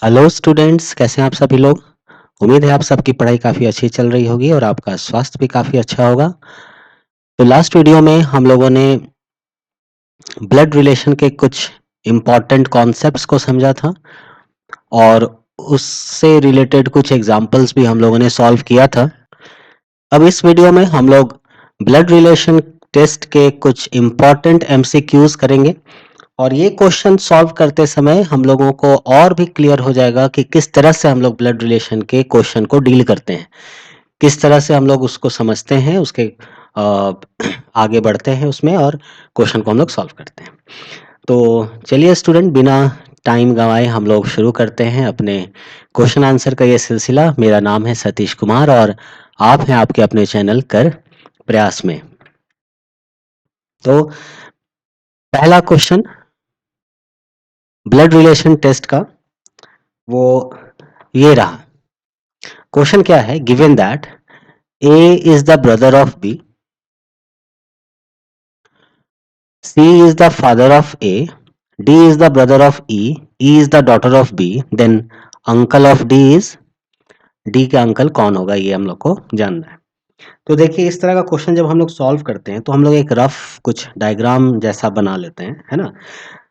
Hello students, कैसे हैं आप सभी लोग। उम्मीद है आप सबकी पढ़ाई काफ़ी अच्छी चल रही होगी और आपका स्वास्थ्य भी काफ़ी अच्छा होगा। तो लास्ट वीडियो में हम लोगों ने ब्लड रिलेशन के कुछ इम्पॉर्टेंट कॉन्सेप्ट्स को समझा था और उससे रिलेटेड कुछ एग्जांपल्स भी हम लोगों ने सॉल्व किया था। अब इस वीडियो में हम लोग ब्लड रिलेशन टेस्ट के कुछ इम्पॉर्टेंट एमसीक्यूज करेंगे और ये क्वेश्चन सॉल्व करते समय हम लोगों को और भी क्लियर हो जाएगा कि किस तरह से हम लोग ब्लड रिलेशन के क्वेश्चन को डील करते हैं, किस तरह से हम लोग उसको समझते हैं, उसके अ, आगे बढ़ते हैं उसमें और क्वेश्चन को हम लोग सॉल्व करते हैं। तो चलिए स्टूडेंट, बिना टाइम गंवाए हम लोग शुरू करते हैं अपने क्वेश्चन आंसर का ये सिलसिला। मेरा नाम है सतीश कुमार और आप हैं आपके अपने चैनल कर प्रयास में। तो पहला क्वेश्चन ब्लड रिलेशन टेस्ट का वो ये रहा। क्वेश्चन क्या है? Given that A is the brother of B, C is the father of A, D is the brother of E is the daughter of B, then uncle of D is, D का uncle कौन होगा, ये हम लोग को जानना है। तो देखिए, इस तरह का क्वेश्चन जब हम लोग सॉल्व करते हैं तो हम लोग एक रफ कुछ डायग्राम जैसा बना लेते हैं, है ना।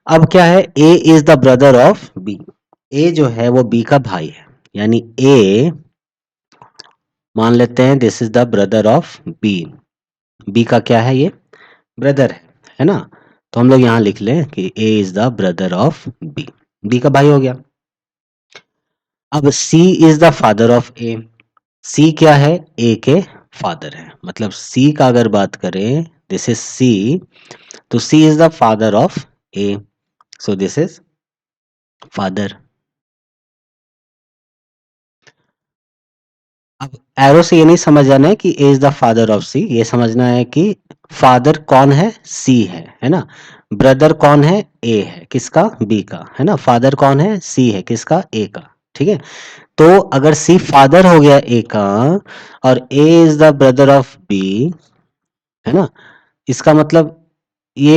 अब क्या है, A is the brother of B. ए जो है वो बी का भाई है, यानी ए मान लेते हैं this is the brother of B. B का क्या है? ये ब्रदर है ना। तो हम लोग यहाँ लिख लें कि A is the brother of B, B का भाई हो गया। अब C is the father of A. C क्या है? ए के फादर है, मतलब सी का अगर बात करें, दिस इज सी, तो C is the father of A, so this is father. अब एरो से ये नहीं समझ जाना है कि A is the father of C, ये समझना है कि फादर कौन है? सी है ना। ब्रदर कौन है? ए है, किसका? बी का, है ना। फादर कौन है? सी है, किसका? ए का। ठीक है। तो अगर सी फादर हो गया ए का और A is the brother of B, है ना, इसका मतलब ये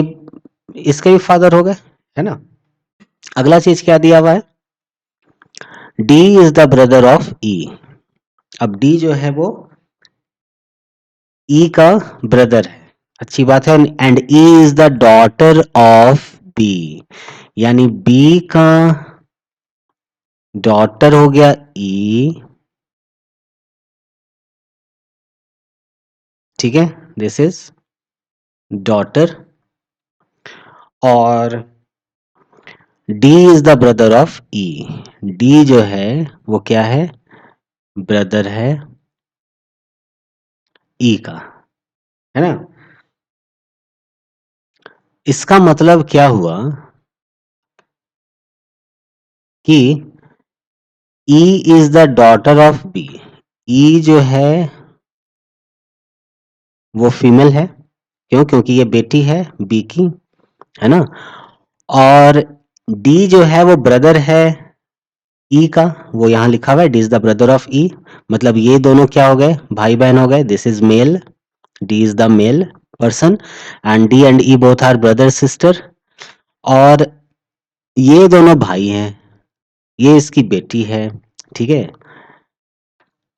इसके भी फादर हो गए, है ना। अगला चीज क्या दिया हुआ है? D is the brother of E. अब डी जो है वो ई का ब्रदर है, अच्छी बात है। And E is the daughter of B, यानी बी का डॉटर हो गया ई। ठीक है, दिस इज डॉटर। और D is the brother of E. D जो है वो क्या है? ब्रदर है ई का, है ना। इसका मतलब क्या हुआ कि E is the daughter of B. E जो है वो फीमेल है, क्यों? क्योंकि ये बेटी है बी की, है ना। और डी जो है वो ब्रदर है ई का, वो यहाँ लिखा हुआ है D is the brother of E. मतलब ये दोनों क्या हो गए? भाई बहन हो गए। This is male, D is the male person and D and E both are brother sister. और ये दोनों भाई हैं, ये इसकी बेटी है, ठीक है।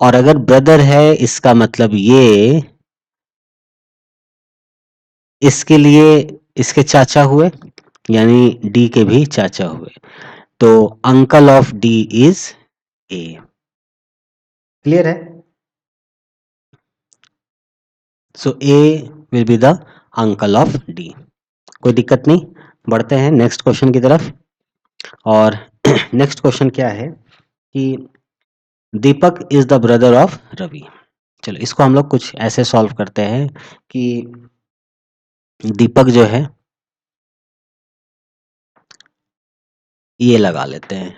और अगर ब्रदर है, इसका मतलब ये इसके लिए इसके चाचा हुए, यानी डी के भी चाचा हुए। तो uncle of D is A. Clear है? So A will be the uncle of D. कोई दिक्कत नहीं, बढ़ते हैं नेक्स्ट क्वेश्चन की तरफ। और नेक्स्ट क्वेश्चन क्या है कि Deepak is the brother of Ravi. चलो इसको हम लोग कुछ ऐसे सॉल्व करते हैं कि दीपक जो है, ये लगा लेते हैं,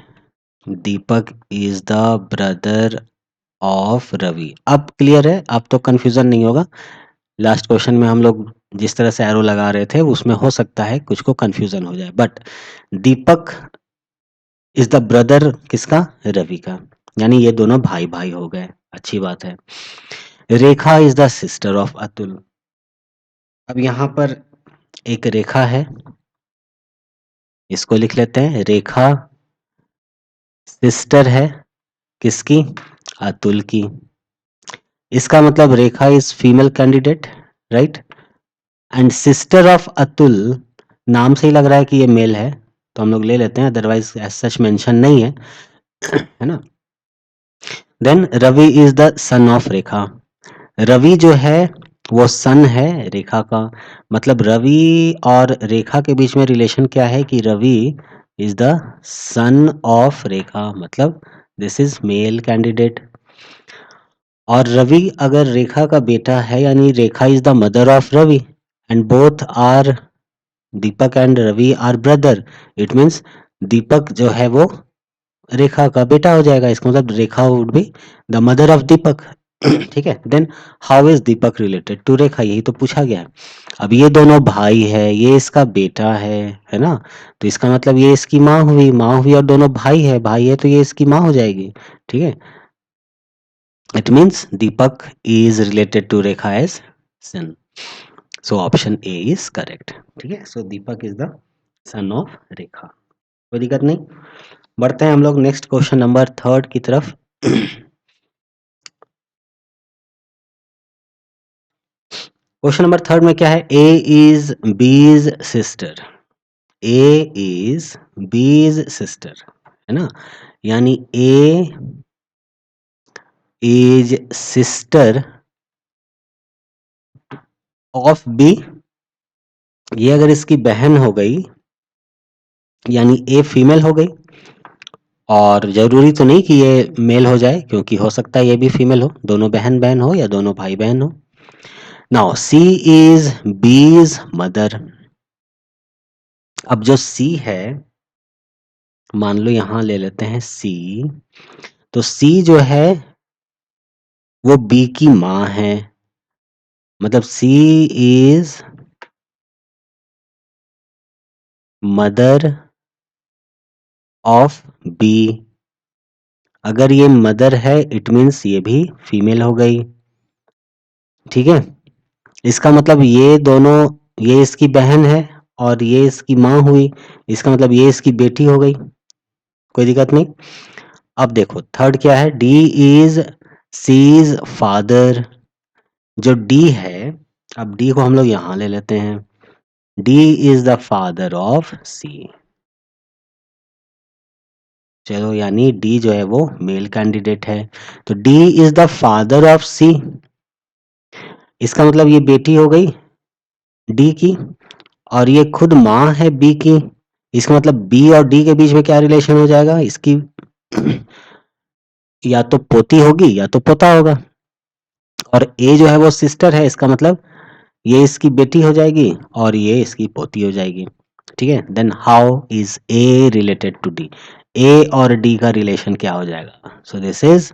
Deepak is the brother of Ravi. अब क्लियर है, अब तो कंफ्यूजन नहीं होगा। लास्ट क्वेश्चन में हम लोग जिस तरह से एरो लगा रहे थे उसमें हो सकता है कुछ को कंफ्यूजन हो जाए, but Deepak is the brother किसका? रवि का, यानी ये दोनों भाई भाई हो गए, अच्छी बात है। Rekha is the sister of Atul. अब यहाँ पर एक रेखा है, इसको लिख लेते हैं रेखा सिस्टर है किसकी? अतुल की। इसका मतलब Rekha is female candidate, right? And sister of Atul, नाम से ही लग रहा है कि ये मेल है, तो हम लोग ले लेते हैं, अदरवाइज एज सच मेंशन नहीं है, है ना? Then Ravi is the son of Rekha. Ravi जो है वो सन है रेखा का, मतलब रवि और रेखा के बीच में रिलेशन क्या है कि Ravi is the son of Rekha, मतलब दिस इज मेल कैंडिडेट। और रवि अगर रेखा का बेटा है, यानी Rekha is the mother of Ravi, and both are, Deepak and Ravi are brother, it means Deepak जो है वो रेखा का बेटा हो जाएगा, इसका मतलब Rekha would be the mother of Deepak. ठीक है, then how is Deepak related to Rekha, यही तो पूछा गया है। अब ये दोनों भाई है, ये इसका बेटा है ना? तो इसका मतलब ये इसकी माँ हुई, और दोनों भाई है तो ये इसकी माँ हो जाएगी। ठीक है, it means Deepak is related to Rekha as son, so option A is correct. ठीक है, so Deepak is the son of Rekha. कोई दिक्कत नहीं, बढ़ते हैं हम लोग नेक्स्ट क्वेश्चन नंबर 3 की तरफ। क्वेश्चन नंबर 3 में क्या है? ए इज बीज सिस्टर। ए इज बीज सिस्टर, है ना? यानी ए इज सिस्टर ऑफ बी। ये अगर इसकी बहन हो गई, यानी ए फीमेल हो गई, और जरूरी तो नहीं कि ये मेल हो जाए, क्योंकि हो सकता है ये भी फीमेल हो, दोनों बहन बहन हो या दोनों भाई बहन हो। नाउ सी इज बीज मदर। अब जो सी है, मान लो यहां ले लेते हैं सी, तो सी जो है वो बी की माँ है, मतलब सी इज मदर ऑफ बी। अगर ये मदर है इट मीन्स ये भी फीमेल हो गई। ठीक है, इसका मतलब ये दोनों, ये इसकी बहन है और ये इसकी माँ हुई, इसका मतलब ये इसकी बेटी हो गई। कोई दिक्कत नहीं। अब देखो थर्ड क्या है? D is C's father. जो डी है, अब डी को हम लोग यहां ले लेते हैं, D is the father of C. चलो, यानी डी जो है वो मेल कैंडिडेट है, तो D is the father of C, इसका मतलब ये बेटी हो गई डी की, और ये खुद माँ है बी की, इसका मतलब बी और डी के बीच में क्या रिलेशन हो जाएगा? इसकी या तो पोती होगी या तो पोता होगा, और ए जो है वो सिस्टर है, इसका मतलब ये इसकी बेटी हो जाएगी और ये इसकी पोती हो जाएगी। ठीक है, then how is A related to D? A और डी का रिलेशन क्या हो जाएगा? So this is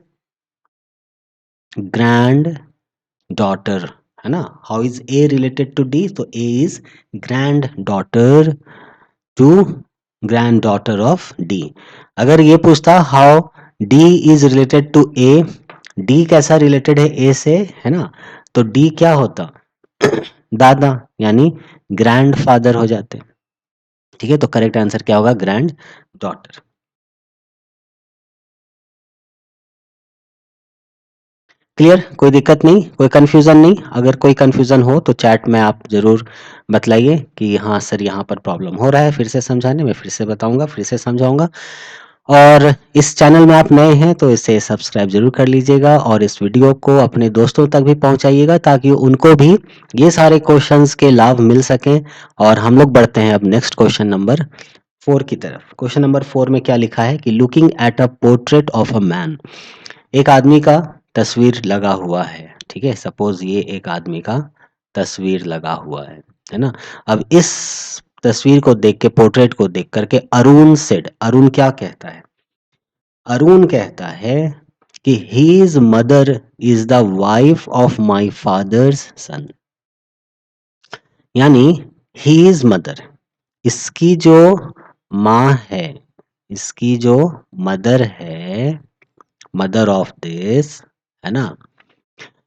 granddaughter, है ना? How is A related to D? तो A is granddaughter to granddaughter of D. अगर ये पूछता how D is related to A, D कैसा रिलेटेड है ए से, है ना? तो डी क्या होता? दादा, यानी ग्रैंड फादर हो जाते। ठीक है, तो करेक्ट आंसर क्या होगा? Grand daughter. क्लियर? कोई दिक्कत नहीं, कोई कंफ्यूजन नहीं? अगर कोई कंफ्यूजन हो तो चैट में आप जरूर बतलाइए कि हाँ सर यहाँ पर प्रॉब्लम हो रहा है, फिर से समझाने में, फिर से बताऊंगा, फिर से समझाऊंगा। और इस चैनल में आप नए हैं तो इसे सब्सक्राइब जरूर कर लीजिएगा, और इस वीडियो को अपने दोस्तों तक भी पहुंचाइएगा, ताकि उनको भी ये सारे क्वेश्चंस के लाभ मिल सकें। और हम लोग बढ़ते हैं अब नेक्स्ट क्वेश्चन नंबर 4 की तरफ। क्वेश्चन नंबर 4 में क्या लिखा है कि looking at a portrait of a man. एक आदमी का तस्वीर लगा हुआ है। ठीक है, सपोज ये एक आदमी का तस्वीर लगा हुआ है ना? अब इस तस्वीर को देख के, पोर्ट्रेट को देख करके अरुण सेड, अरुण क्या कहता है? अरुण कहता है कि his mother is the wife of my father's son. यानी हीज मदर, इसकी जो माँ है, इसकी जो मदर है, मदर ऑफ दिस, है ना,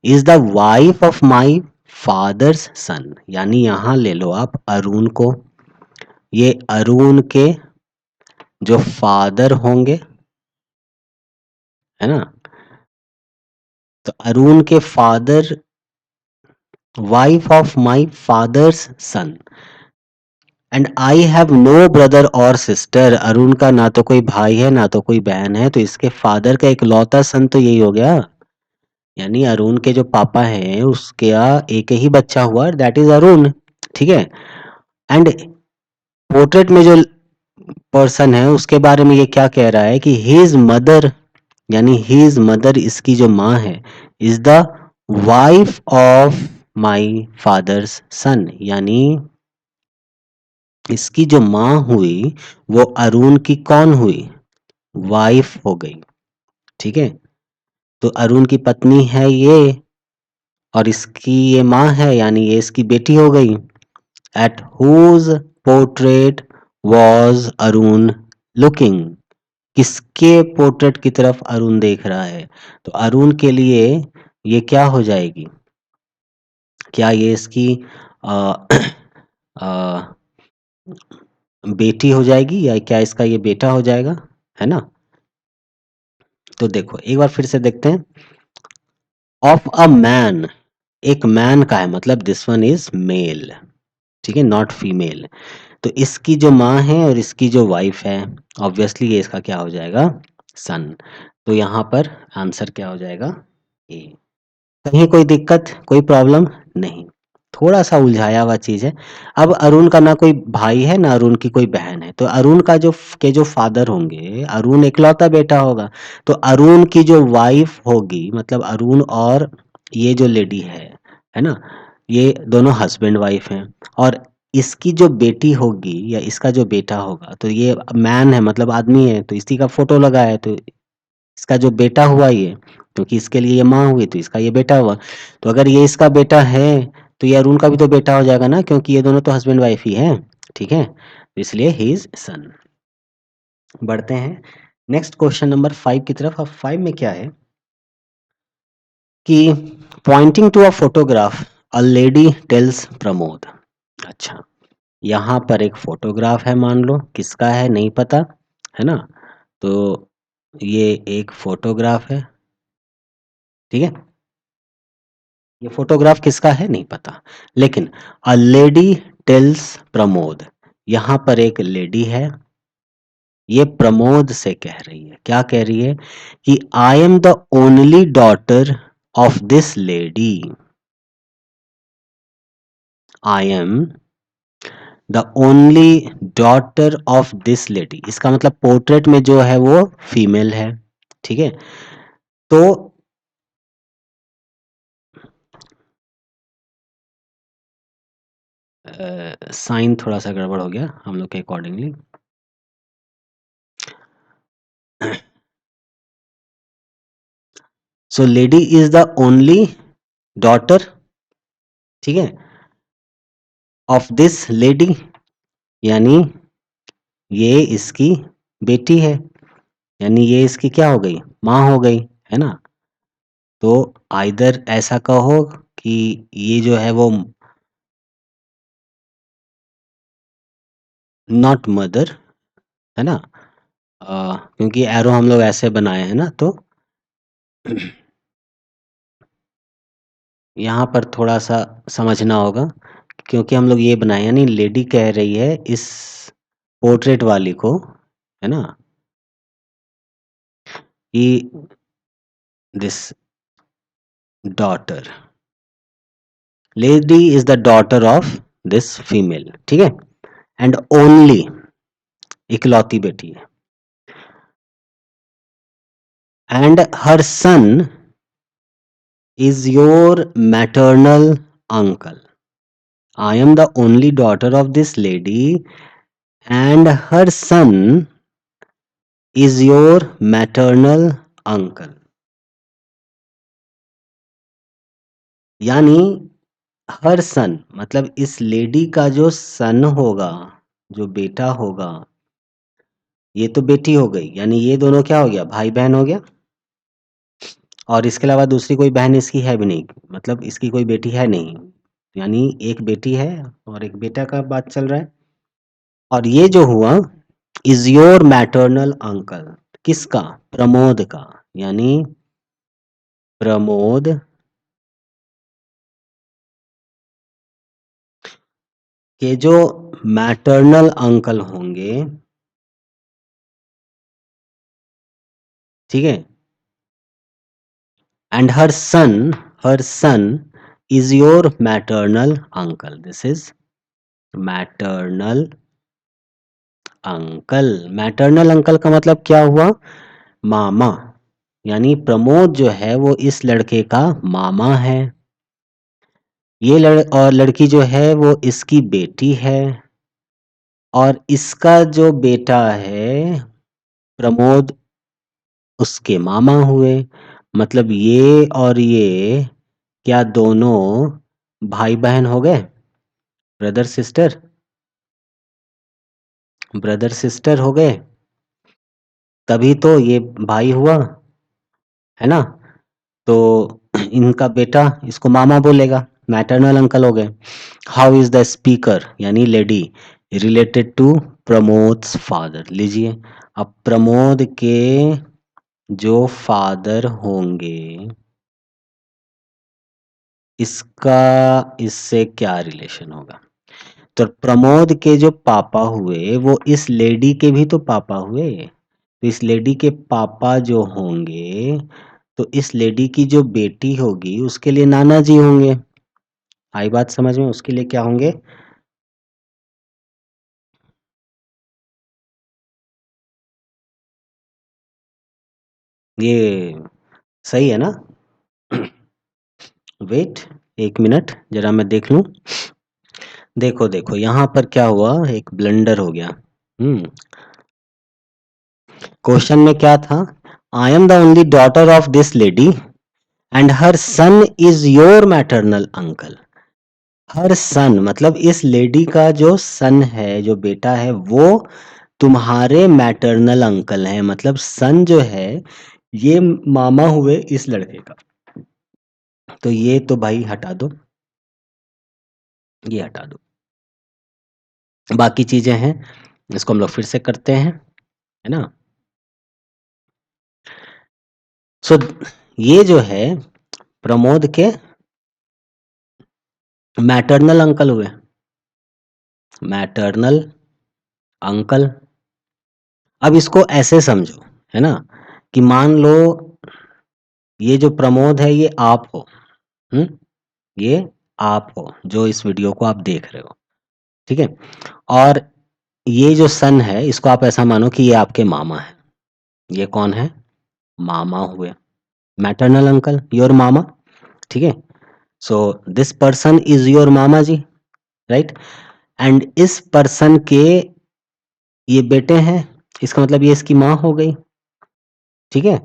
is the wife of my father's son. यानी यहां ले लो आप अरुण को, ये अरुण के जो फादर होंगे, है ना? तो अरुण के father, wife of my father's son, and I have no brother और सिस्टर। अरुण का ना तो कोई भाई है ना तो कोई बहन है, तो इसके फादर का इकलौता सन तो यही हो गया, यानी अरुण के जो पापा हैं उसका एक ही बच्चा हुआ, दैट इज अरुण। ठीक है। एंड पोर्ट्रेट में जो पर्सन है उसके बारे में ये क्या कह रहा है कि हिज मदर, यानी हिज मदर, इसकी जो माँ है, is the wife of my father's son, यानी इसकी जो माँ हुई वो अरुण की कौन हुई? वाइफ हो गई। ठीक है। तो अरुण की पत्नी है ये, और इसकी ये माँ है, यानी ये इसकी बेटी हो गई। At whose portrait was Arun looking, किसके पोर्ट्रेट की तरफ अरुण देख रहा है? तो अरुण के लिए ये क्या हो जाएगी? क्या ये इसकी आ, आ, बेटी हो जाएगी या क्या इसका ये बेटा हो जाएगा? है ना? तो देखो एक बार फिर से देखते हैं। ऑफ अ मैन, एक मैन का है, मतलब दिस वन इज मेल। ठीक है, नॉट फीमेल। तो इसकी जो माँ है और इसकी जो वाइफ है, ऑब्वियसली ये इसका क्या हो जाएगा? सन। तो यहाँ पर आंसर क्या हो जाएगा? ए। कहीं कोई दिक्कत, कोई प्रॉब्लम नहीं, थोड़ा सा उलझाया हुआ चीज है। अब अरुण का ना कोई भाई है ना अरुण की कोई बहन है, तो अरुण का जो फादर होंगे, अरुण इकलौता बेटा होगा, तो अरुण की जो वाइफ होगी, मतलब अरुण और ये जो लेडी है ना, ये दोनों हस्बैंड वाइफ हैं। और इसकी जो बेटी होगी या इसका जो बेटा होगा, तो ये मैन है, मतलब आदमी है, तो इसी का फोटो लगा है, तो इसका जो बेटा हुआ ये, क्योंकि इसके लिए ये माँ हुई तो इसका ये बेटा हुआ। तो अगर ये इसका बेटा है तो ये अरुण का भी तो बेटा हो जाएगा ना, क्योंकि ये दोनों तो हस्बैंड वाइफ ही हैं। ठीक है, तो इसलिए ही इज सन। बढ़ते हैं नेक्स्ट क्वेश्चन नंबर 5 की तरफ। अब 5 में क्या है कि pointing to a photograph a lady tells Pramod. अच्छा, यहाँ पर एक फोटोग्राफ है, मान लो किसका है नहीं पता, है ना? तो ये एक फोटोग्राफ है। ठीक है, ये फोटोग्राफ किसका है नहीं पता, लेकिन अ लेडी टेल्स प्रमोद, यहां पर एक लेडी है, ये प्रमोद से कह रही है, क्या कह रही है? कि आई am the only daughter of this lady. I am the only daughter of this lady, इसका मतलब पोर्ट्रेट में जो है वो फीमेल है। ठीक है, तो साइन थोड़ा सा गड़बड़ हो गया हम लोग के accordingly. So lady is the only daughter, ठीक है, ऑफ दिस लेडी, यानी ये इसकी बेटी है, यानी ये इसकी क्या हो गई? माँ हो गई, है ना? तो आइदर ऐसा कहो कि ये जो है वो नॉट मदर, है ना? क्योंकि एरो हम लोग ऐसे बनाए हैं ना, तो यहाँ पर थोड़ा सा समझना होगा, क्योंकि हम लोग ये बनाए, यानी लेडी कह रही है इस पोर्ट्रेट वाली को, है ना, कि this daughter, lady is the daughter of this female, ठीक है, एंड ओनली, इकलौती बेटी है, and her son is your maternal uncle. I am the only daughter of this lady and her son is your maternal uncle, यानी her son मतलब इस lady का जो सन होगा, जो बेटा होगा, ये तो बेटी हो गई, यानी ये दोनों क्या हो गया? भाई बहन हो गया। और इसके अलावा दूसरी कोई बहन इसकी है भी नहीं, मतलब इसकी कोई बेटी है नहीं, यानी एक बेटी है और एक बेटा का बात चल रहा है। और ये जो हुआ इज योर मैटरनल अंकल, किसका? प्रमोद का। यानी प्रमोद के जो मैटरनल अंकल होंगे, ठीक है, and her son is your maternal uncle. This is maternal uncle. Maternal uncle का मतलब क्या हुआ? मामा. यानी प्रमोद जो है वो इस लड़के का मामा है. ये और लड़की जो है वो इसकी बेटी है, और इसका जो बेटा है प्रमोद उसके मामा हुए. मतलब ये और ये क्या दोनों भाई बहन हो गए? ब्रदर सिस्टर, ब्रदर सिस्टर हो गए. तभी तो ये भाई हुआ, है ना? तो इनका बेटा इसको मामा बोलेगा, मैटरनल अंकल हो गए. हाउ इज द स्पीकर यानी लेडी रिलेटेड टू प्रमोद्स फादर? लीजिए, अब प्रमोद के जो फादर होंगे इसका इससे क्या रिलेशन होगा? तो प्रमोद के जो पापा हुए वो इस लेडी के भी तो पापा हुए. तो इस लेडी के पापा जो होंगे, तो इस लेडी की जो बेटी होगी उसके लिए नाना जी होंगे. आई बात समझ में? उसके लिए क्या होंगे? ये सही है ना? वेट, एक मिनट जरा मैं देख लूं. देखो देखो यहाँ पर क्या हुआ, एक ब्लंडर हो गया. क्वेश्चन में क्या था? I am the only daughter of this lady and her son is your maternal uncle. Her son मतलब इस लेडी का जो सन है, जो बेटा है, वो तुम्हारे मैटरनल अंकल हैं. मतलब सन जो है ये मामा हुए इस लड़के का. तो ये तो भाई हटा दो, ये हटा दो. बाकी चीजें हैं, इसको हम लोग फिर से करते हैं, है ना? सो ये जो है प्रमोद के मैटरनल अंकल हुए. Maternal uncle. अब इसको ऐसे समझो, है ना, कि मान लो ये जो प्रमोद है ये आप हो. हम्म, ये आप हो जो इस वीडियो को आप देख रहे हो, ठीक है? और ये जो सन है इसको आप ऐसा मानो कि ये आपके मामा है. ये कौन है? मामा हुए, मैटरनल अंकल, योर मामा. ठीक है? So this person is your mama ji, right? And इस पर्सन के ये बेटे हैं, इसका मतलब ये इसकी माँ हो गई. ठीक है?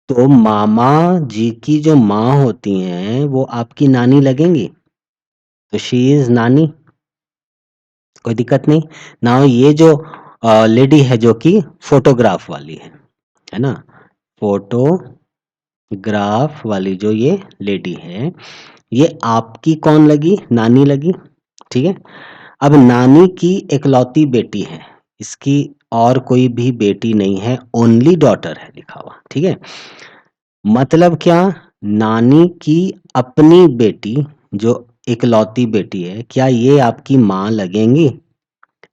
तो मामा जी की जो माँ होती हैं वो आपकी नानी लगेंगी. तो शी इज नानी, कोई दिक्कत नहीं. नाउ ये जो लेडी है जो कि फोटोग्राफ वाली है ना, फोटोग्राफ वाली जो ये लेडी है, ये आपकी कौन लगी? नानी लगी. ठीक है? अब नानी की इकलौती बेटी है, इसकी और कोई भी बेटी नहीं है, ओनली डॉटर है लिखा हुआ. ठीक है? मतलब क्या? नानी की अपनी बेटी जो इकलौती बेटी है, क्या ये आपकी माँ लगेंगी?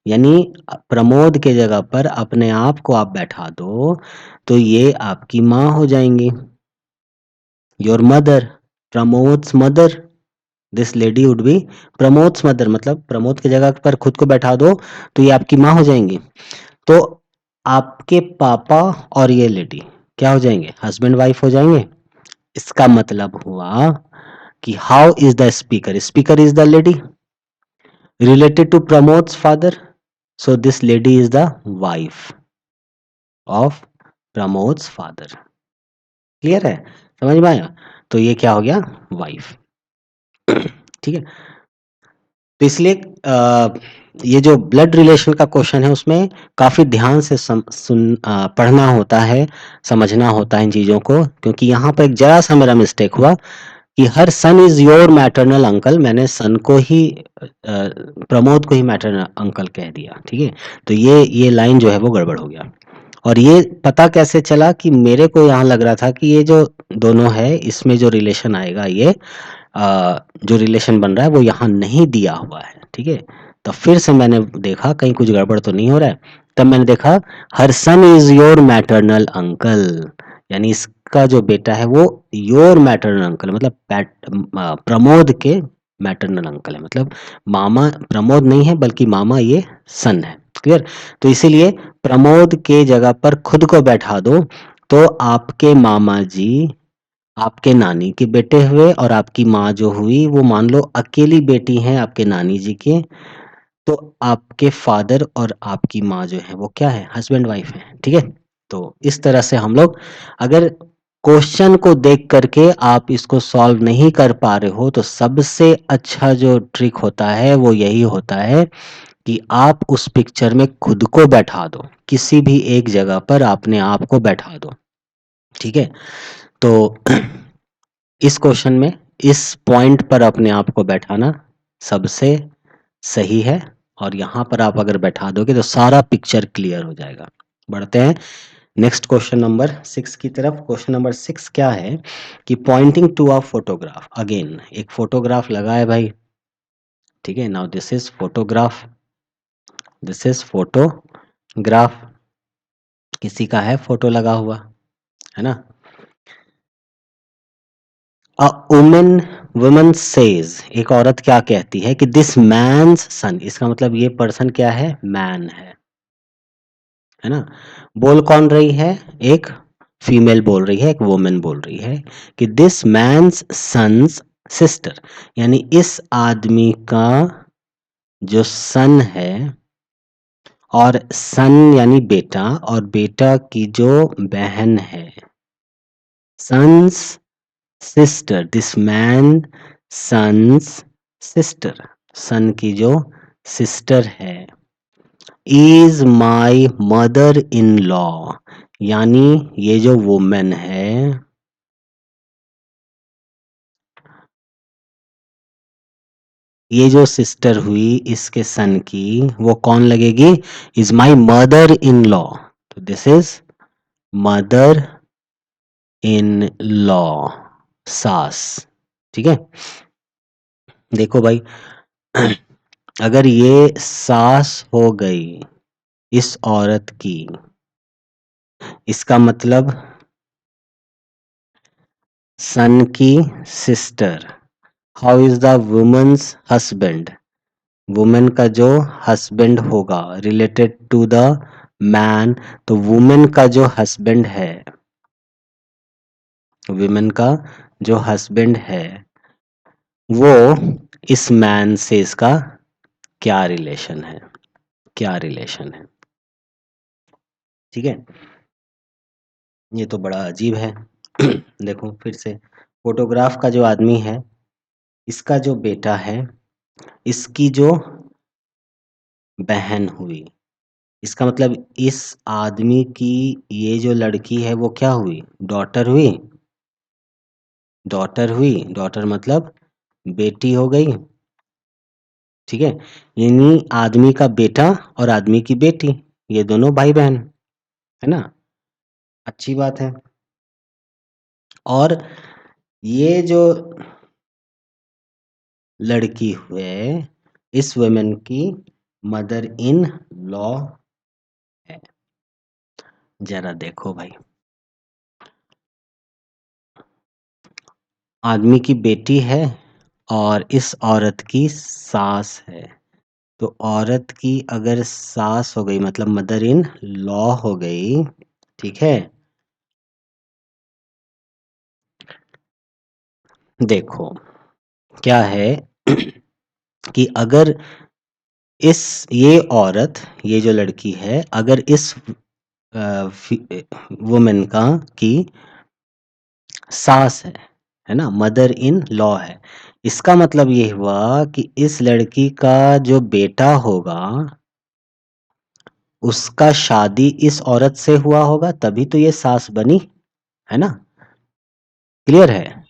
यानी प्रमोद के जगह पर अपने आप को आप बैठा दो तो ये आपकी माँ हो जाएंगी. Your mother, Pramod's mother. This lady would be Pramod's mother. मतलब प्रमोद की जगह पर खुद को बैठा दो तो ये आपकी माँ हो जाएंगी. तो आपके पापा और ये लेडी क्या हो जाएंगे? हस्बैंड वाइफ हो जाएंगे. इसका मतलब हुआ कि how is the speaker? Speaker is the lady related to Pramod's father. So this lady is the wife of Pramod's father. Clear है? समझ में आया? तो ये क्या हो गया? वाइफ. ठीक है? तो इसलिए ये जो ब्लड रिलेशन का क्वेश्चन है उसमें काफी ध्यान से पढ़ना होता है, समझना होता है इन चीजों को, क्योंकि यहाँ पर एक जरा सा मेरा मिस्टेक हुआ कि हर son is your maternal uncle. मैंने सन को ही प्रमोद को ही मैटरनल अंकल कह दिया. ठीक है? तो ये लाइन जो है वो गड़बड़ हो गया. और ये पता कैसे चला कि मेरे को यहाँ लग रहा था कि ये जो दोनों है इसमें जो रिलेशन आएगा ये जो रिलेशन बन रहा है वो यहाँ नहीं दिया हुआ है, ठीक है। तो फिर से मैंने देखा कहीं कुछ गड़बड़ तो नहीं हो रहा है। तब मैंने देखा हर son is your maternal uncle, यानी इसका जो बेटा है वो योर मैटरनल अंकल मतलब प्रमोद के मैटरनल अंकल है, मतलब मामा प्रमोद नहीं है बल्कि मामा ये सन है। क्लियर? तो इसीलिए प्रमोद के जगह पर खुद को बैठा दो तो आपके मामा जी आपके नानी के बेटे हुए और आपकी माँ जो हुई वो मान लो अकेली बेटी हैं आपके नानी जी के, तो आपके फादर और आपकी माँ जो है वो क्या है, हस्बैंड वाइफ है, ठीक है। तो इस तरह से हम लोग अगर क्वेश्चन को देख करके आप इसको सॉल्व नहीं कर पा रहे हो तो सबसे अच्छा जो ट्रिक होता है वो यही होता है कि आप उस पिक्चर में खुद को बैठा दो, किसी भी एक जगह पर अपने आप को बैठा दो, ठीक है। तो इस क्वेश्चन में इस पॉइंट पर अपने आप को बैठाना सबसे सही है और यहाँ पर आप अगर बैठा दोगे तो सारा पिक्चर क्लियर हो जाएगा। बढ़ते हैं नेक्स्ट क्वेश्चन नंबर 6 की तरफ। क्वेश्चन नंबर 6 क्या है कि pointing to a photograph, again एक फोटोग्राफ लगा है भाई, ठीक है। Now this is photograph, this is photograph, किसी का है फोटो लगा हुआ, है ना। अ वुमन सेज, एक औरत क्या कहती है कि दिस मैन्स सन, इसका मतलब ये पर्सन क्या है, मैन है ना। बोल कौन रही है, एक फीमेल बोल रही है, एक वुमेन बोल रही है कि दिस मैन्स सन्स सिस्टर, यानी इस आदमी का जो सन है, और सन यानी बेटा, और बेटा की जो बहन है, son's sister, this man son's sister, son की जो सिस्टर है, is my mother in law, यानी ये जो वुमेन है ये जो सिस्टर हुई इसके सन की वो कौन लगेगी, is my mother in law. तो this is mother in law, सास, ठीक है। देखो भाई अगर ये सास हो गई इस औरत की, इसका मतलब सन की sister, how is the woman's husband, woman का जो हस्बैंड होगा रिलेटेड टू द मैन, तो वुमेन का जो हस्बैंड है, वुमेन का जो हस्बैंड है वो इस मैन से इसका क्या रिलेशन है, क्या रिलेशन है, ठीक है। ये तो बड़ा अजीब है देखो फिर से, फोटोग्राफ का जो आदमी है इसका जो बेटा है, इसकी जो बहन हुई, इसका मतलब इस आदमी की ये जो लड़की है वो क्या हुई, डॉटर हुई, डॉटर हुई, डॉटर मतलब बेटी हो गई, ठीक है। यानी आदमी का बेटा और आदमी की बेटी ये दोनों भाई बहन, है ना, अच्छी बात है। और ये जो लड़की हुए इस वुमेन की मदर इन लॉ है। जरा देखो भाई, आदमी की बेटी है और इस औरत की सास है, तो औरत की अगर सास हो गई मतलब मदर इन लॉ हो गई, ठीक है। देखो क्या है कि अगर इस ये औरत ये जो लड़की है अगर इस वुमेन का की सास है ना, मदर इन लॉ है, इसका मतलब ये हुआ कि इस लड़की का जो बेटा होगा उसका शादी इस औरत से हुआ होगा तभी तो ये सास बनी, है ना, क्लियर है।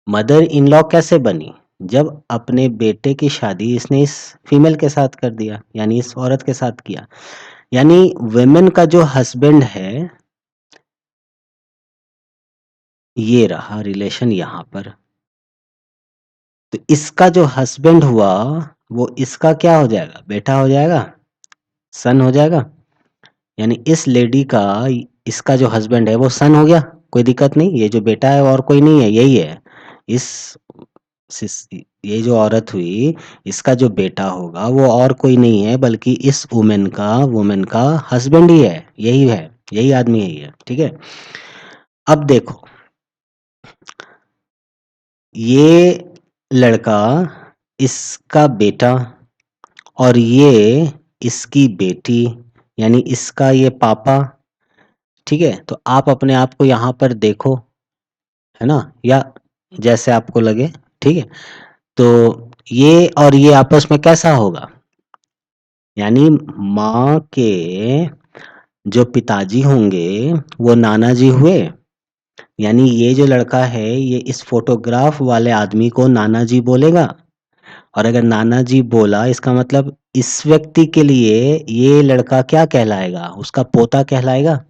मदर इन लॉ कैसे बनी, जब अपने बेटे की शादी इसने इस फीमेल के साथ कर दिया यानी इस औरत के साथ किया, यानी वुमेन का जो हस्बैंड है, ये रहा रिलेशन यहाँ पर। तो इसका जो हस्बैंड हुआ वो इसका क्या हो जाएगा? बेटा हो जाएगा, सन हो जाएगा। यानी इस लेडी का, इसका जो हस्बैंड है वो सन हो गया, कोई दिक्कत नहीं। ये जो बेटा है और कोई नहीं है, यही है। इस ये जो औरत हुई, इसका जो बेटा होगा वो और कोई नहीं है बल्कि इस वुमेन का हस्बैंड ही है, यही आदमी है ये, ठीक है। अब देखो, ये लड़का, इसका बेटा, और ये इसकी बेटी, यानी इसका ये पापा, ठीक है। तो आप अपने आप को यहाँ पर देखो, है ना, या जैसे आपको लगे, ठीक है। तो ये और ये आपस में कैसा होगा? यानी माँ के जो पिताजी होंगे वो नाना जी हुए। यानी ये जो लड़का है ये इस फोटोग्राफ वाले आदमी को नाना जी बोलेगा, और अगर नाना जी बोला इसका मतलब इस व्यक्ति के लिए ये लड़का क्या कहलाएगा? उसका पोता कहलाएगा,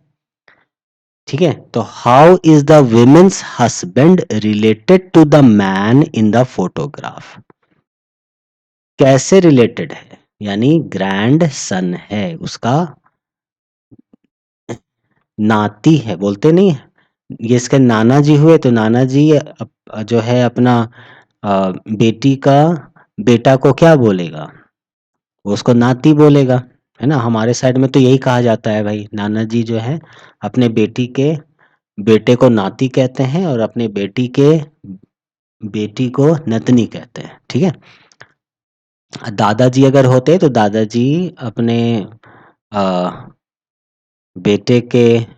ठीक है। तो how is the women's husband related to the man in the photograph? कैसे रिलेटेड है? यानी ग्रैंड सन है, उसका नाती है, बोलते नहीं है। ये इसके नाना जी हुए, तो नाना जी जो है अपना बेटी का बेटा को क्या बोलेगा? वो उसको नाती बोलेगा, है ना। हमारे साइड में तो यही कहा जाता है भाई, नाना जी जो है अपने बेटी के बेटे को नाती कहते हैं और अपने बेटी के बेटी को नतनी कहते हैं, ठीक है। दादाजी अगर होते तो दादाजी अपने अ, बेटे के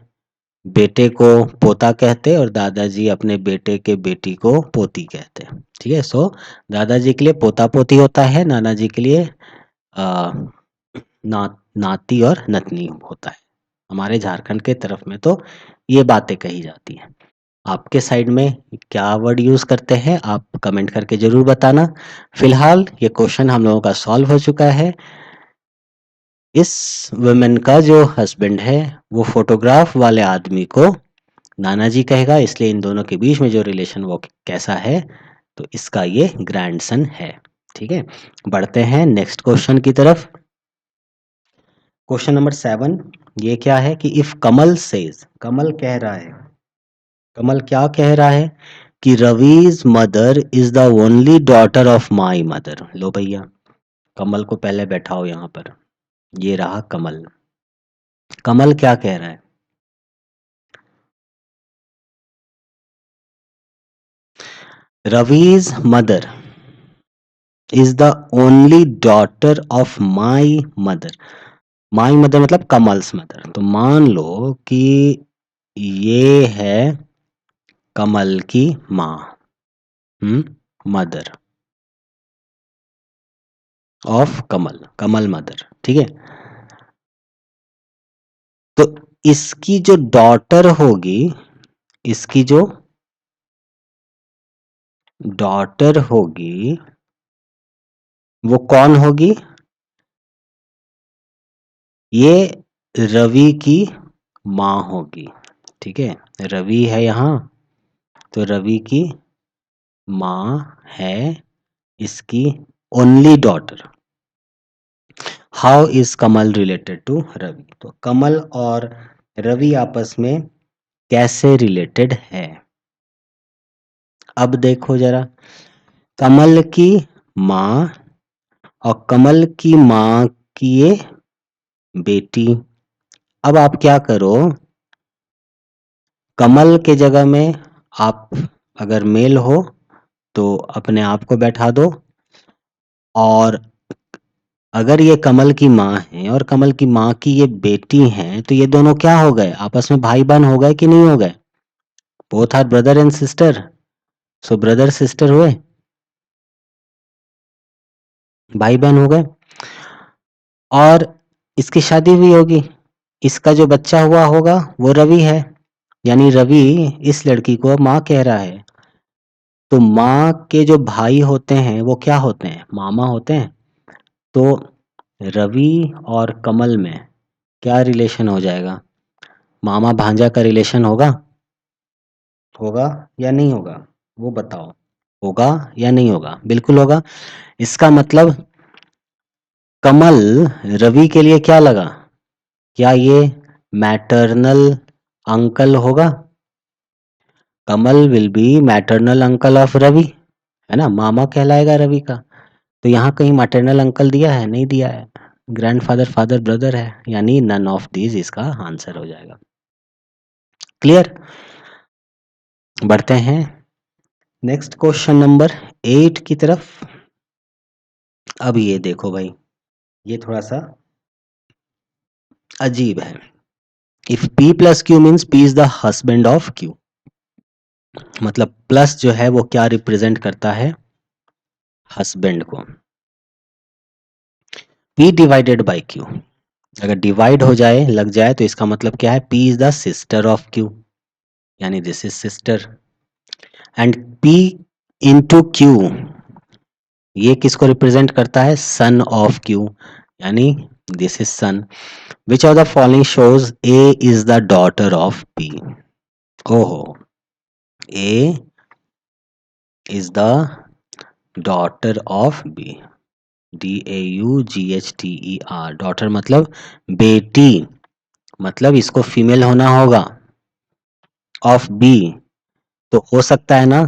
बेटे को पोता कहते और दादाजी अपने बेटे के बेटी को पोती कहते, ठीक है। सो दादाजी के लिए पोता पोती होता है, नाना जी के लिए आ, नाती और नतनी होता है। हमारे झारखंड के तरफ में तो ये बातें कही जाती हैं। आपके साइड में क्या वर्ड यूज करते हैं आप कमेंट करके जरूर बताना। फिलहाल ये क्वेश्चन हम लोगों का सॉल्व हो चुका है। इस वुमेन का जो हस्बैंड है वो फोटोग्राफ वाले आदमी को नाना जी कहेगा, इसलिए इन दोनों के बीच में जो रिलेशन वो कैसा है? तो इसका ये ग्रैंडसन है, ठीक है। बढ़ते हैं नेक्स्ट क्वेश्चन की तरफ। क्वेश्चन नंबर 7, ये क्या है कि इफ कमल सेज, कमल कह रहा है, कमल क्या कह रहा है कि Ravi's mother is the only daughter of my mother. लो भैया, कमल को पहले बैठाओ यहाँ पर। ये रहा कमल। कमल क्या कह रहा है? Ravi's mother is the only daughter of my mother. My mother मतलब कमल्स मदर। तो मान लो कि ये है कमल की माँ, mother of Kamal, Kamal mother, ठीक है। तो इसकी जो डॉटर होगी, इसकी जो डॉटर होगी वो कौन होगी? ये रवि की माँ होगी, ठीक है। रवि है यहाँ, तो रवि की माँ है इसकी only daughter. How is Kamal related to Ravi? तो कमल और रवि आपस में कैसे रिलेटेड है? अब देखो जरा, कमल की माँ और कमल की माँ की ये बेटी। अब आप क्या करो, कमल के जगह में आप अगर मेल हो तो अपने आप को बैठा दो, और अगर ये कमल की माँ है और कमल की माँ की ये बेटी हैं, तो ये दोनों क्या हो गए? आपस में भाई बहन हो गए कि नहीं हो गए? Both are brother and sister, so brother sister हुए, भाई बहन हो गए। और इसकी शादी हुई होगी, इसका जो बच्चा हुआ होगा वो रवि है, यानी रवि इस लड़की को माँ कह रहा है। तो माँ के जो भाई होते हैं वो क्या होते हैं? मामा होते हैं। तो रवि और कमल में क्या रिलेशन हो जाएगा? मामा भांजा का रिलेशन होगा? होगा या नहीं होगा? वो बताओ। होगा या नहीं होगा? बिल्कुल होगा। इसका मतलब कमल रवि के लिए क्या लगा? क्या ये मैटरनल अंकल होगा? Kamal will be maternal uncle of Ravi, है ना? मामा कहलाएगा रवि का। तो यहाँ कहीं मैटरनल अंकल दिया है? नहीं दिया है। ग्रैंडफादर, फादर, ब्रदर है, यानी नन ऑफ दीज इसका आंसर हो जाएगा। क्लियर? बढ़ते हैं नेक्स्ट क्वेश्चन नंबर 8 की तरफ। अब ये देखो भाई, ये थोड़ा सा अजीब है। If P plus Q means P is the husband of Q, मतलब प्लस जो है वो क्या रिप्रेजेंट करता है? हस्बैंड को। P डिवाइडेड बाई Q, अगर डिवाइड हो जाए, लग जाए, तो इसका मतलब क्या है? P is the sister of Q, यानी this is sister. And P into Q, ये किसको रिप्रेजेंट करता है? सन ऑफ Q, यानी this is son. Which of the following shows A is the daughter of P? ओहो, A is the daughter of B, DAUGHTER, daughter मतलब बेटी, मतलब इसको फीमेल होना होगा, ऑफ B। तो हो सकता है ना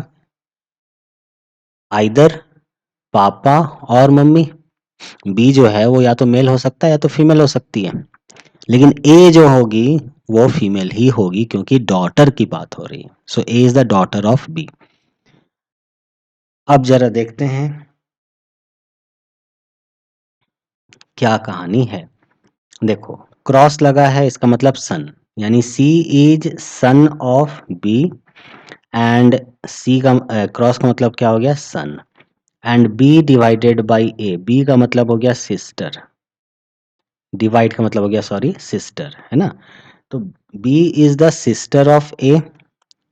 आइदर पापा और मम्मी। B जो है वो या तो मेल हो सकता है या तो फीमेल हो सकती है, लेकिन A जो होगी वो फीमेल ही होगी, क्योंकि डॉटर की बात हो रही है। सो A is the daughter of B। अब जरा देखते हैं क्या कहानी है। देखो, क्रॉस लगा है, इसका मतलब सन, यानी C is son of B, and C का क्रॉस का मतलब क्या हो गया? Son. And B divided by A, B का मतलब हो गया सिस्टर, डिवाइड का मतलब हो गया, सॉरी, सिस्टर, है ना? तो B is the sister of A,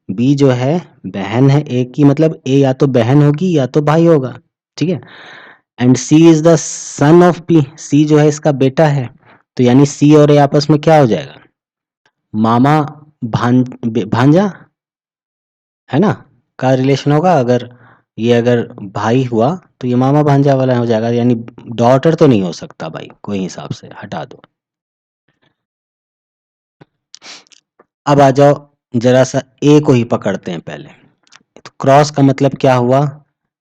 B जो है बहन है A की, मतलब A या तो बहन होगी या तो भाई होगा, ठीक है? And C is the son of P, C जो है इसका बेटा है, तो यानी C और A आपस में क्या हो जाएगा? मामा भांजा, है ना, का रिलेशन होगा। अगर भाई हुआ तो ये मामा भांजा वाला हो जाएगा, यानी डॉटर तो नहीं हो सकता भाई, कोई हिसाब से हटा दो। अब आ जाओ, जरा सा ए को ही पकड़ते हैं पहले। तो क्रॉस का मतलब क्या हुआ?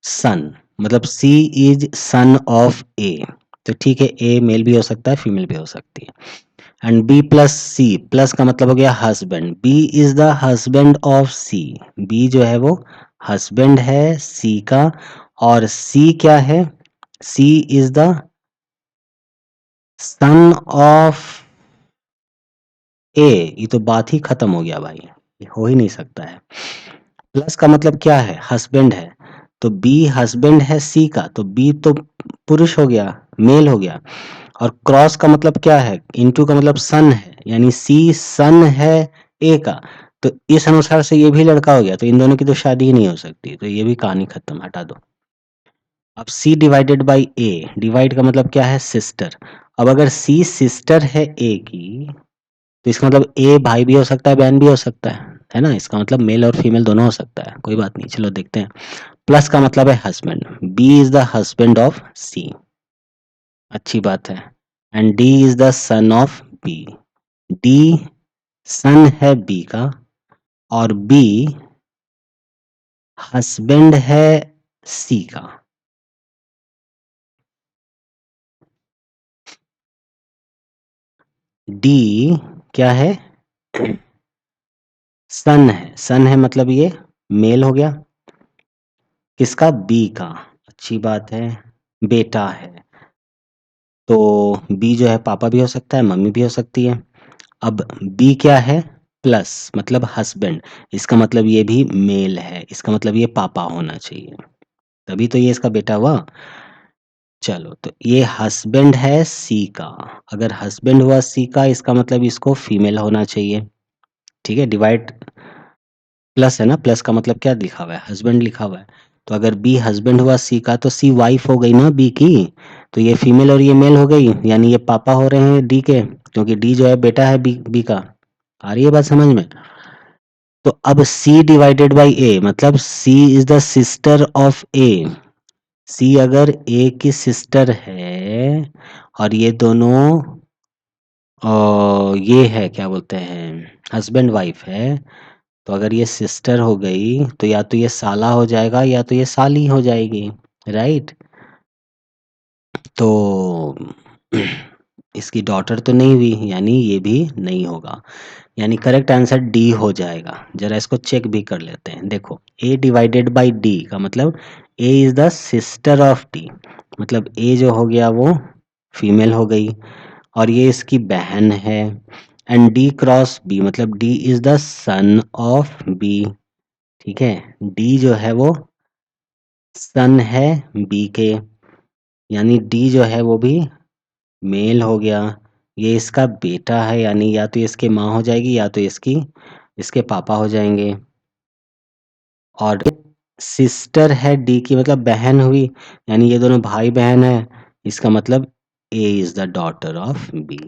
सन, मतलब C is son of A, तो ठीक है, A मेल भी हो सकता है, फीमेल भी हो सकती है। And B plus C, plus का मतलब हो गया husband, B is the husband of C, B जो है वो हस्बैंड है C का, और C क्या है? C is the son of A, ये तो बात ही खत्म हो गया भाई, ये हो ही नहीं सकता है। प्लस का मतलब क्या है? हस्बैंड है, तो B हस्बैंड है C का, तो B तो पुरुष हो गया, मेल हो गया। और क्रॉस का मतलब क्या है? इनटू का मतलब सन है, यानी C सन है A का, तो इस अनुसार से ये भी लड़का हो गया, तो इन दोनों की तो शादी ही नहीं हो सकती, तो ये भी कहानी खत्म, हटा दो। अब C divided by A, divide का मतलब क्या है? सिस्टर। अब अगर C सिस्टर है A की, तो इसका मतलब A भाई भी हो सकता है, बहन भी हो सकता है ना? इसका मतलब मेल और फीमेल दोनों हो सकता है, कोई बात नहीं, चलो देखते हैं। प्लस का मतलब है husband, B is the husband of C, अच्छी बात है। And D is the son of B, D सन है B का, और B हस्बैंड है C का। D क्या है? सन है मतलब ये मेल हो गया, किसका? B का, अच्छी बात है, बेटा है। तो B जो है पापा भी हो सकता है, मम्मी भी हो सकती है। अब B क्या है? प्लस मतलब हस्बैंड, इसका मतलब ये भी मेल है, इसका मतलब ये पापा होना चाहिए, तभी तो ये इसका बेटा हुआ। चलो, तो ये हस्बैंड है C का, अगर हस्बैंड हुआ C का, इसका मतलब इसको फीमेल होना चाहिए, ठीक है? डिवाइड प्लस है ना, प्लस का मतलब क्या लिखा हुआ है? हस्बैंड लिखा हुआ है, तो अगर B हस्बैंड हुआ C का, तो C वाइफ हो गई ना B की, तो ये फीमेल और ये मेल हो गई, यानी ये पापा हो रहे हैं D के, क्योंकि डी जो है बेटा है बी का। आ रही है बात समझ में? तो अब C डिवाइडेड बाई ए, मतलब C is the sister of A. C अगर A की सिस्टर है और ये दोनों ये है क्या बोलते हैं हस्बैंड वाइफ है, तो अगर ये सिस्टर हो गई तो या तो ये साला हो जाएगा या तो ये साली हो जाएगी, राइट? तो इसकी डॉटर तो नहीं हुई, यानी ये भी नहीं होगा, यानी करेक्ट आंसर डी हो जाएगा। जरा इसको चेक भी कर लेते हैं। देखो ए डिवाइडेड बाई डी का मतलब A is the sister of D, मतलब ए जो हो गया वो फीमेल हो गई और ये इसकी बहन है। एंड डी क्रॉस बी मतलब D is the son of B, ठीक है? डी जो है वो सन है बी के, यानी डी जो है वो भी मेल हो गया। ये इसका बेटा है, यानी या तो इसके माँ हो जाएगी या तो इसके पापा हो जाएंगे। और सिस्टर है डी की, मतलब बहन हुई, यानी ये दोनों भाई बहन है। इसका मतलब A is the daughter of B,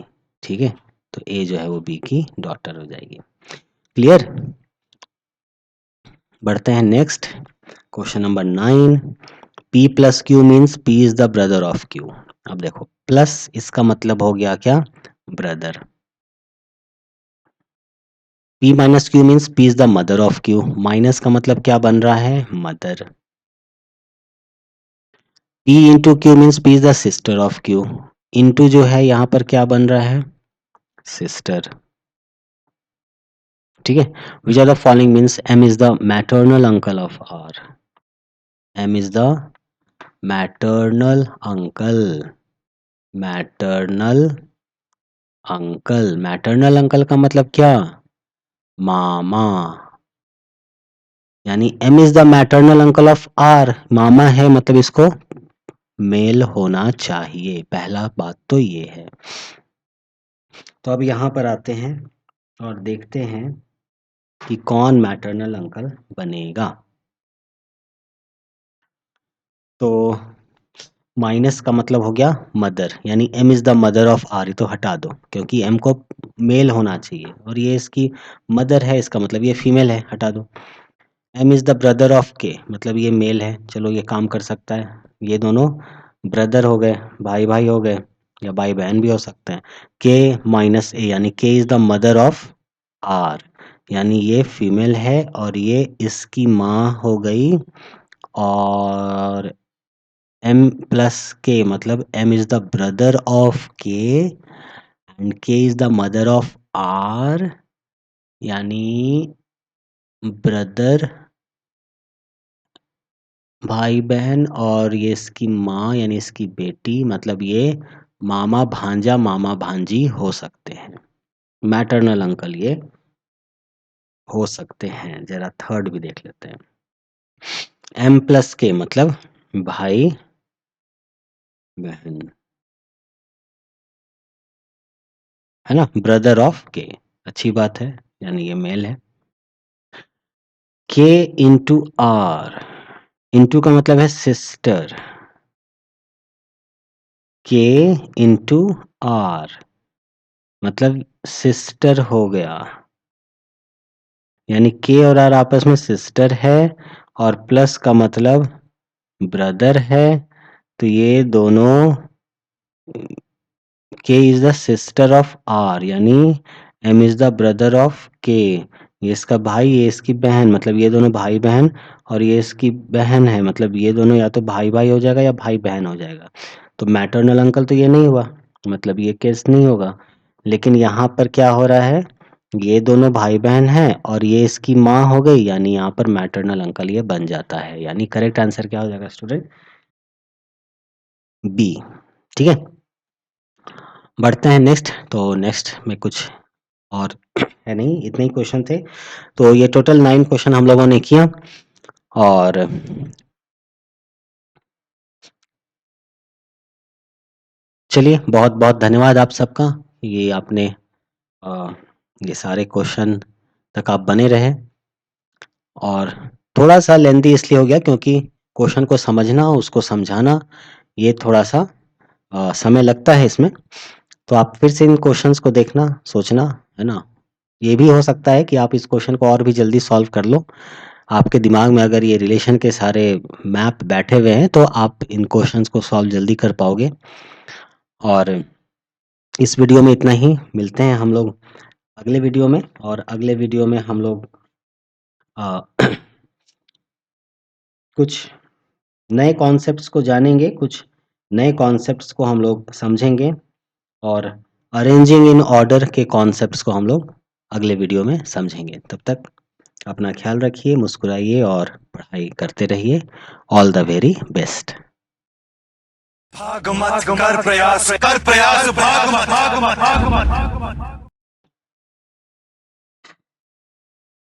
ठीक है? तो ए जो है वो बी की डॉटर हो जाएगी। क्लियर? बढ़ते हैं next, question number 9। P plus Q means P is the brother of Q। अब देखो प्लस इसका मतलब हो गया क्या? Brother. P minus Q means P is the mother of Q। Minus का मतलब क्या बन रहा है? Mother. P into Q means P is the sister of Q। Into जो है यहाँ पर क्या बन रहा है? सिस्टर, ठीक है? Which are the following means M is the maternal uncle of R। M is the maternal uncle, maternal uncle. Maternal uncle का मतलब क्या? मामा, यानी M is the maternal uncle of R। मामा है मतलब इसको मेल होना चाहिए, पहला बात तो ये है। तो अब यहाँ पर आते हैं और देखते हैं कि कौन मैटरनल अंकल बनेगा। तो माइनस का मतलब हो गया मदर, यानी M is the mother of R, तो हटा दो क्योंकि M को मेल होना चाहिए और ये इसकी मदर है, इसका मतलब ये फीमेल है, हटा दो। M is the brother of K, मतलब ये मेल है, चलो ये काम कर सकता है। ये दोनों ब्रदर हो गए, भाई भाई हो गए, या भाई बहन भी हो सकते हैं। K माइनस ए, यानी K is the mother of R, यानी ये फीमेल है और ये इसकी माँ हो गई। और M प्लस K मतलब M is the brother of K and K is the mother of R, यानी ब्रदर भाई बहन और ये इसकी माँ यानी इसकी बेटी, मतलब ये मामा भांजा मामा भांजी हो सकते हैं, मैटरनल अंकल ये हो सकते हैं। जरा थर्ड भी देख लेते हैं। M प्लस के मतलब भाई बहन, है ना? ब्रदर ऑफ के, अच्छी बात है, यानी ये मेल है। K इंटू R, इंटू का मतलब है सिस्टर, K इंटू R मतलब सिस्टर हो गया, यानी K और R आपस में सिस्टर है और प्लस का मतलब ब्रदर है, तो ये दोनों K is the sister of R, यानी M is the brother of K। ये इसका भाई ये इसकी बहन, मतलब ये दोनों भाई बहन, और ये इसकी बहन है, मतलब ये दोनों या तो भाई भाई हो जाएगा या भाई बहन हो जाएगा। तो मैटरनल अंकल तो ये नहीं हुआ, मतलब ये केस नहीं होगा। लेकिन यहाँ पर क्या हो रहा है? ये दोनों भाई बहन हैं और ये इसकी माँ हो गई, यानी यहाँ पर मैटरनल अंकल ये बन जाता है, यानी करेक्ट आंसर क्या हो जाएगा स्टूडेंट? बी, ठीक है? बढ़ते हैं नेक्स्ट। तो नेक्स्ट में कुछ और है नहीं, इतने ही क्वेश्चन थे। तो ये टोटल 9 क्वेश्चन हम लोगों ने किया और चलिए बहुत बहुत धन्यवाद आप सबका, ये आपने अ, ये सारे क्वेश्चन तक आप बने रहे। और थोड़ा सा लेंदी इसलिए हो गया क्योंकि क्वेश्चन को समझना उसको समझाना ये थोड़ा सा समय लगता है इसमें। तो आप फिर से इन क्वेश्चंस को देखना, सोचना, है ना? ये भी हो सकता है कि आप इस क्वेश्चन को और भी जल्दी सॉल्व कर लो। आपके दिमाग में अगर ये रिलेशन के सारे मैप बैठे हुए हैं, तो आप इन क्वेश्चंस को सॉल्व जल्दी कर पाओगे। और इस वीडियो में इतना ही, मिलते हैं हम लोग अगले वीडियो में, और अगले वीडियो में हम लोग कुछ नए कॉन्सेप्ट्स को जानेंगे, कुछ नए कॉन्सेप्ट्स को हम लोग समझेंगे, और अरेंजिंग इन ऑर्डर के कॉन्सेप्ट्स को हम लोग अगले वीडियो में समझेंगे। तब तक अपना ख्याल रखिए, मुस्कुराइए और पढ़ाई करते रहिए। All the very best. भाग मत कर प्रयास भाग मत